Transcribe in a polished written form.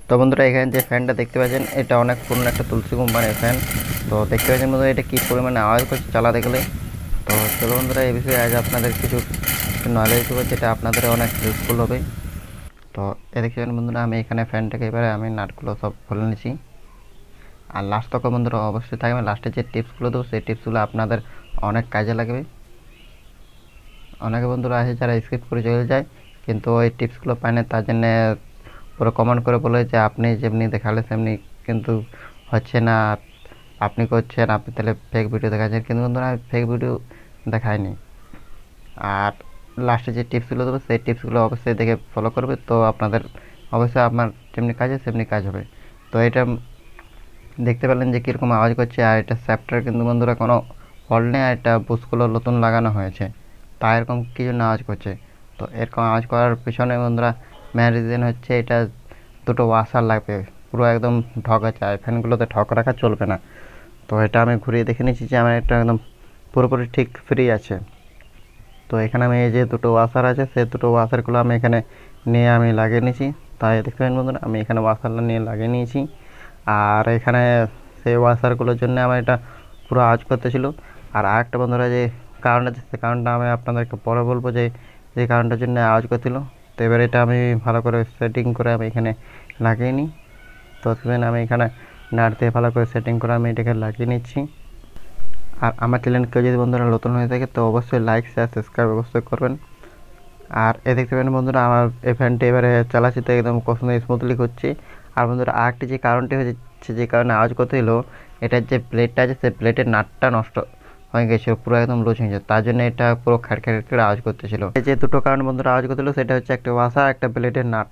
তো বন্ধুরা এখানে যে ফ্যানটা দেখতে পাচ্ছেন এটা অনেক পুরনো একটা তুলসী কোম্পানির ফ্যান। তো দেখতে পাচ্ছেন বন্ধুরা এটা কী পরিমাণে আওয়াজ করছে চালাতে গেলে। তো চলো বন্ধুরা এই বিষয়ে আজ আপনাদের কিছু নলেজ দেবো যেটা আপনাদের অনেক হেল্পফুল হবে। তো এ দেখতে পাচ্ছেন বন্ধুরা আমি এখানে ফ্যানটাকে এবারে আমি নাটগুলো সব খুলে নিয়েছি। আর লাস্ট তক বন্ধুরা অবশ্যই থাকবে, লাস্টে যে টিপসগুলো দেবো সেই টিপসগুলো আপনাদের অনেক কাজে লাগবে। অনেকে বন্ধুরা আছে যারা স্কিপ করে চলে যায় কিন্তু ওই টিপসগুলো পায় না, তার জন্যে পুরো কমেন্ট করে বলে যে আপনি যেমনি দেখালে সেমনি কিন্তু হচ্ছে না, আপনি করছেন, আপনি তাহলে ফেক ভিডিও দেখাচ্ছেন। কিন্তু বন্ধুরা আমি ফেক ভিডিও দেখাইনি। আর লাস্টে যে টিপসগুলো দেবো সেই টিপসগুলো অবশ্যই দেখে ফলো করবে, তো আপনাদের অবশ্যই আপনার যেমনি কাজ হয় সেমনি কাজ হবে। তো এটা দেখতে পেলেন যে কীরকম আওয়াজ করছে, আর এটা স্যাপটার কিন্তু বন্ধুরা কোনো ফল্ট নেই, আর এটা বুশগুলো নতুন লাগানো হয়েছে, তা এরকম কী জন্য আওয়াজ করছে। তো এরকম আওয়াজ করার পিছনে বন্ধুরা মেন রিজন হচ্ছে এটা দুটো ওয়াশার লাগবে, পুরো একদম ঢক আছে, আর ফ্যানগুলোতে ঢক রাখা চলবে না। তো এটা আমি ঘুরিয়ে দেখে নিয়েছি যে আমার এটা একদম পুরোপুরি ঠিক ফ্রি আছে। তো এখানে আমি এই যে দুটো ওয়াশার আছে সেই দুটো ওয়াশারগুলো আমি এখানে নিয়ে আমি লাগিয়ে নিয়েছি। তাই দেখতে পারেন বন্ধুরা আমি এখানে ওয়াশারটা নিয়ে লাগিয়ে নিয়েছি। আর এখানে সেই ওয়াশারগুলোর জন্য আমার এটা পুরো আওয়াজ করতেছিল। আর আরেকটা বন্ধুরা যে কারণ আছে সেই কারণটা আমি আপনাদেরকে পরে বলবো যে যে কারণটার জন্য আওয়াজ করছিল। তো এবার এটা আমি ভালো করে সেটিং করে আমি এখানে লাগিয়ে নিই। তো সেদিন আমি এখানে নাট দিয়ে ভালো করে সেটিং করে আমি এটাকে লাগিয়ে নিচ্ছি। আর আমার চ্যানেলকে যদি বন্ধুরা নতুন হয়ে থাকে তো অবশ্যই লাইক শেয়ার সাবস্ক্রাইব অবশ্যই করবেন। আর এ দেখতে পাবেন বন্ধুরা আমার এই ফ্যানটি এবারে চালাচ্ছি তো একদম কত স্মুথলি করছি। আর বন্ধুরা আরেকটি যে কারণটি হয়েছে যে কারণে আওয়াজ করতে হলো, এটার যে প্লেটটা আছে সেই প্লেটের নাটটা নষ্ট হয়ে গেছিলো, পুরো একদম লুজ হয়ে গেছে, তার জন্য এটা পুরো খ্যাড় খ্যাড় করে আওয়াজ করতেছিল। এই যে দুটো কারণ বন্ধুরা আওয়াজ করতেছিল সেটা হচ্ছে একটা ওয়াশার একটা প্লেটের নাট।